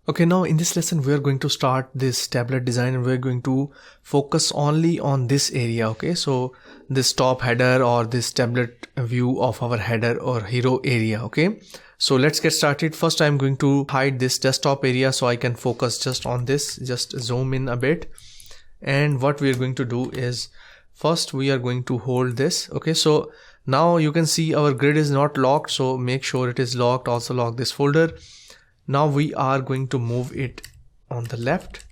Okay, now in this lesson we are going to start this tablet design and we're going to focus only on this area. Okay, so this top header or this tablet view of our header or hero area. Okay, so let's get started. First I'm going to hide this desktop area so I can focus just on this. Just zoom in a bit, and what we are going to do is first we are going to hold this. Okay, so now you can see our grid is not locked, so make sure it is locked. Also lock this folder. Now we are going to move it on the left,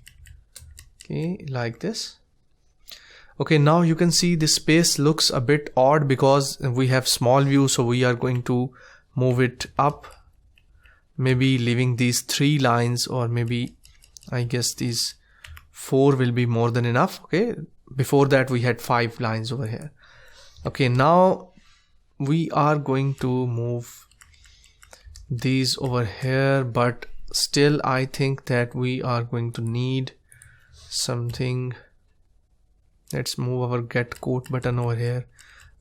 okay, like this. Okay, now you can see this space looks a bit odd because we have small view, so we are going to move it up, maybe leaving these 3 lines, or maybe I guess these 4 will be more than enough. Okay, before that we had 5 lines over here. Okay, now we are going to move these over here, but still I think that we are going to need something. Let's move our get quote button over here.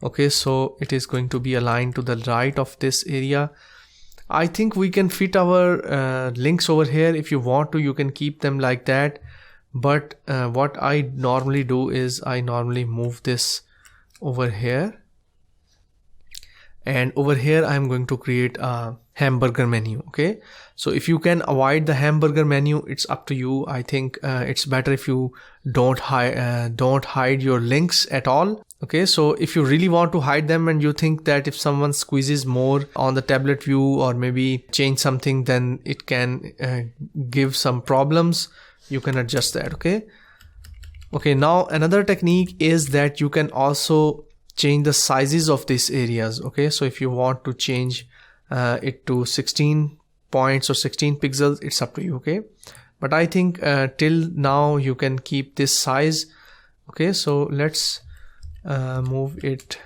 Okay, so it is going to be aligned to the right of this area. I think we can fit our links over here. If you want to, you can keep them like that, but what I normally do is I normally move this over here, and over here I'm going to create a hamburger menu. Okay, so if you can avoid the hamburger menu, it's up to you. I think it's better if you don't hide your links at all. Okay, so if you really want to hide them and you think that if someone squeezes more on the tablet view or maybe change something, then it can give some problems, you can adjust that. Okay, now another technique is that you can also change the sizes of these areas. Okay, so if you want to change it to 16 points or 16 pixels, it's up to you. Okay, but I think till now you can keep this size. Okay, so let's move it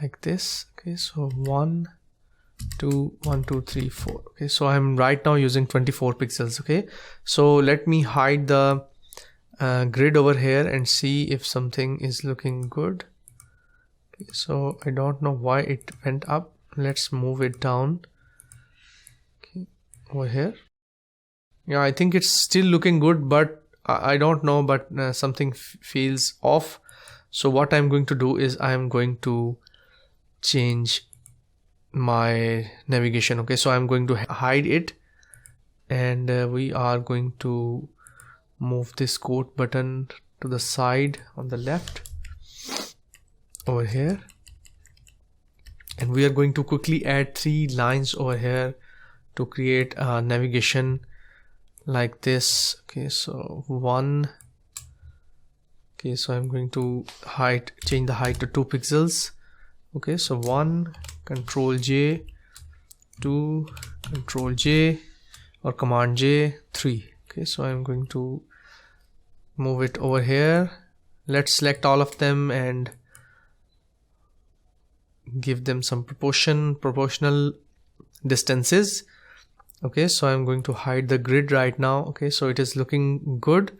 like this. Okay, so 1 2 1 2 3 4. Okay, so I'm right now using 24 pixels. Okay, so let me hide the grid over here and see if something is looking good. Okay, so I don't know why it went up. Let's move it down. Okay, over here. Yeah, I think it's still looking good, but I don't know, but something feels off. So what I'm going to do is I'm going to change my navigation. Okay, so I'm going to hide it, and we are going to move this quote button to the side on the left over here, and we are going to quickly add 3 lines over here to create a navigation like this. Okay, so 1. Okay, so I'm going to change the height to 2 pixels. Okay, so 1, Control J, 2, Control J, or Command J, 3. Okay, so I'm going to move it over here. Let's select all of them and give them some proportional distances. Okay, so I'm going to hide the grid right now. Okay, so it is looking good.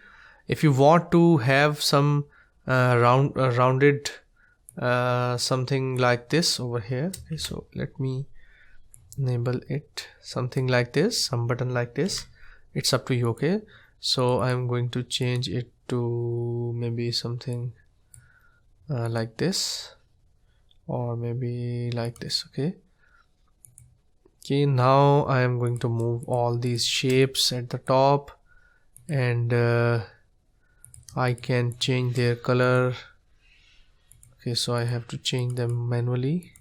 If you want to have some rounded something like this over here, okay, so let me enable it, something like this, some button like this. It's up to you. Okay, so I'm going to change it to maybe something like this, or maybe like this. Okay, now I am going to move all these shapes at the top, and I can change their color. Okay, so I have to change them manually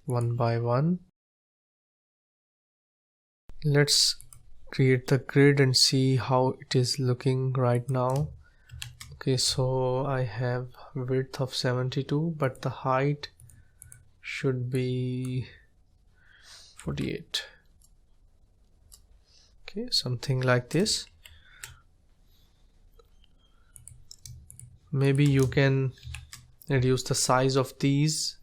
one by one. Let's create the grid and see how it is looking right now. Okay, so I have width of 72, but the height should be 48. Okay, something like this. Maybe you can reduce the size of these.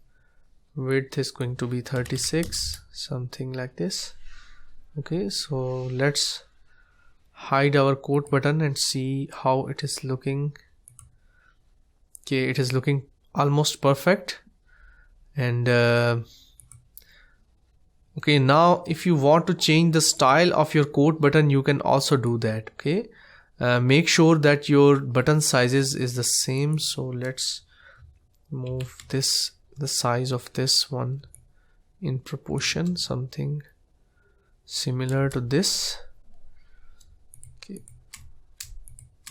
Width is going to be 36, something like this. Okay, so let's hide our quote button and see how it is looking. Okay, it is looking almost perfect, and Okay, now if you want to change the style of your quote button, you can also do that. Okay, make sure that your button sizes is the same. So let's move this, the size of this one in proportion, something similar to this. Okay,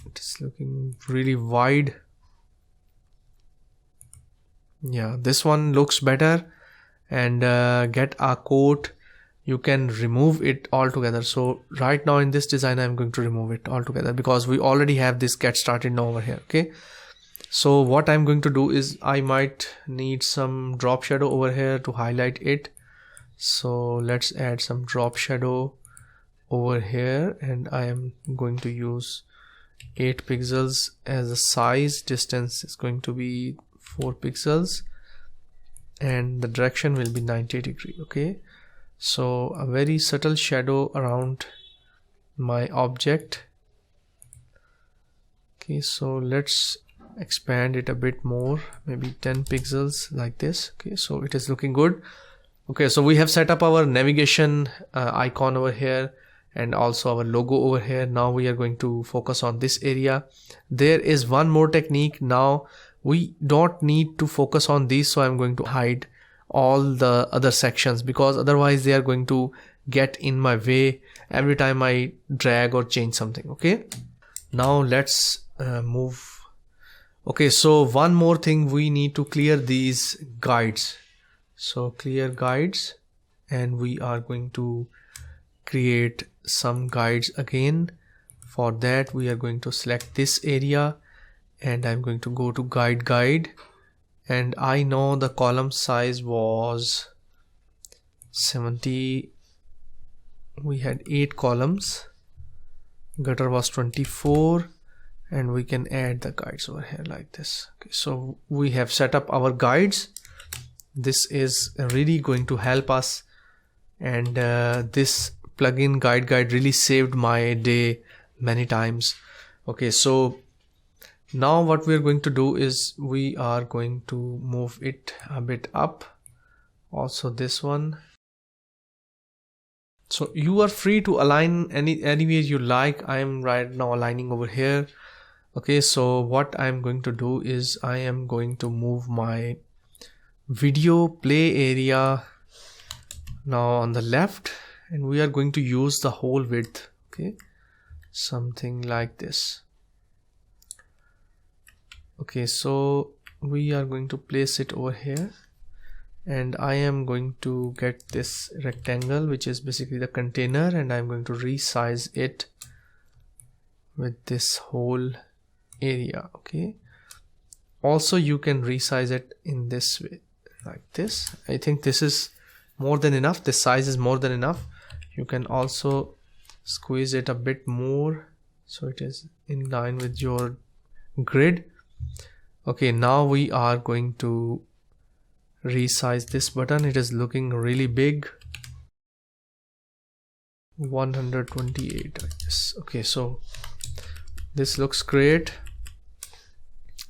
it is looking really wide. Yeah, this one looks better. And get a quote, you can remove it altogether. So right now in this design I'm going to remove it altogether because we already have this get started now over here. Okay, so what I'm going to do is I might need some drop shadow over here to highlight it. So let's add some drop shadow over here, and I am going to use 8 pixels as a size. Distance is going to be 4 pixels and the direction will be 90 degree. Okay, so a very subtle shadow around my object. Okay, so let's expand it a bit more, maybe 10 pixels like this. Okay, so it is looking good. Okay, so we have set up our navigation icon over here and also our logo over here. Now we are going to focus on this area. There is one more technique. Now we don't need to focus on these, so I'm going to hide all the other sections because otherwise they are going to get in my way every time I drag or change something. Okay, now let's move. Okay, so one more thing, we need to clear these guides. So clear guides, and we are going to create some guides again. For that we are going to select this area and I'm going to go to guide, and I know the column size was 70. We had 8 columns, gutter was 24, and we can add the guides over here like this. Okay, so we have set up our guides. This is really going to help us, and this plugin guide really saved my day many times. Okay, so now what we are going to do is we are going to move it a bit up, also this one. So you are free to align anywhere you like. I am right now aligning over here. Okay, so what I'm going to do is I am going to move my video play area now on the left, and we are going to use the whole width. Okay, something like this. Okay, so we are going to place it over here, and I am going to get this rectangle, which is basically the container, and I'm going to resize it with this whole area. Okay, also you can resize it in this way like this. I think this is more than enough. This size is more than enough. You can also squeeze it a bit more so it is in line with your grid. Okay, now we are going to resize this button. It is looking really big, 128 like this. Okay, so this looks great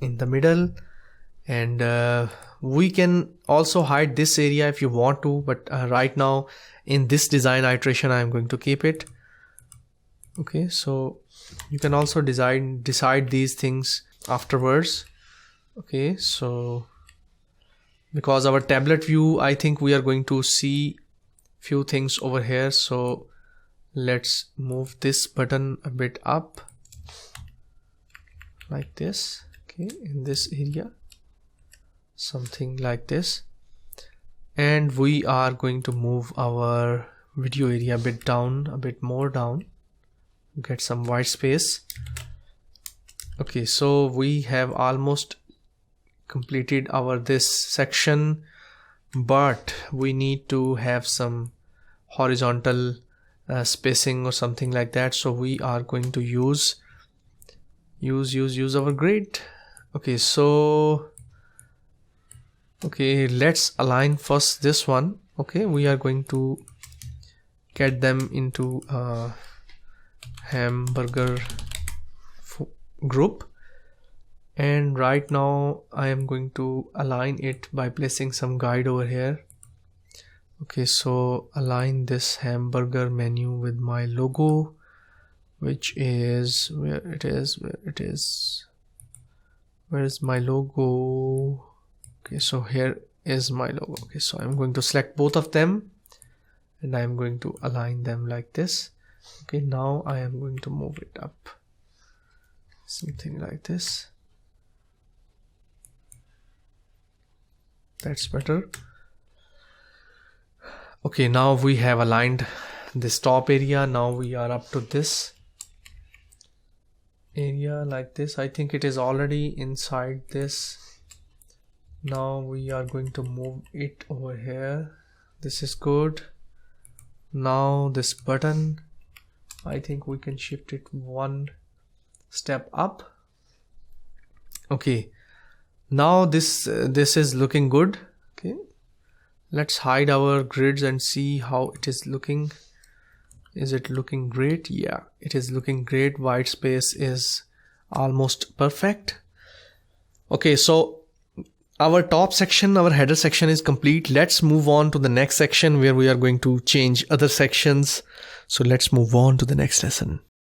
in the middle, and we can also hide this area if you want to, but right now in this design iteration I am going to keep it. Okay, so you can also decide these things afterwards. Okay, so because our tablet view, I think we are going to see few things over here, so let's move this button a bit up like this. Okay, in this area, something like this, and we are going to move our video area a bit down, a bit more down, get some white space. Okay, so we have almost completed our this section, but we need to have some horizontal spacing or something like that, so we are going to use our grid. Okay, so okay, let's align first this one. Okay, we are going to get them into a hamburger group, and right now I am going to align it by placing some guide over here. Okay, so align this hamburger menu with my logo, which is where is my logo? Okay, so here is my logo. Okay, so I'm going to select both of them and I'm going to align them like this. Okay, now I am going to move it up, something like this. That's better. Okay, now we have aligned this top area. Now we are up to this area like this. I think it is already inside this. Now we are going to move it over here. This is good. Now this button, I think we can shift it one step up. Okay, now this is looking good. Okay, let's hide our grids and see how it is looking. Is it looking great? Yeah, it is looking great. White space is almost perfect. Okay, so our top section, our header section is complete. Let's move on to the next section where we are going to change other sections. So let's move on to the next lesson.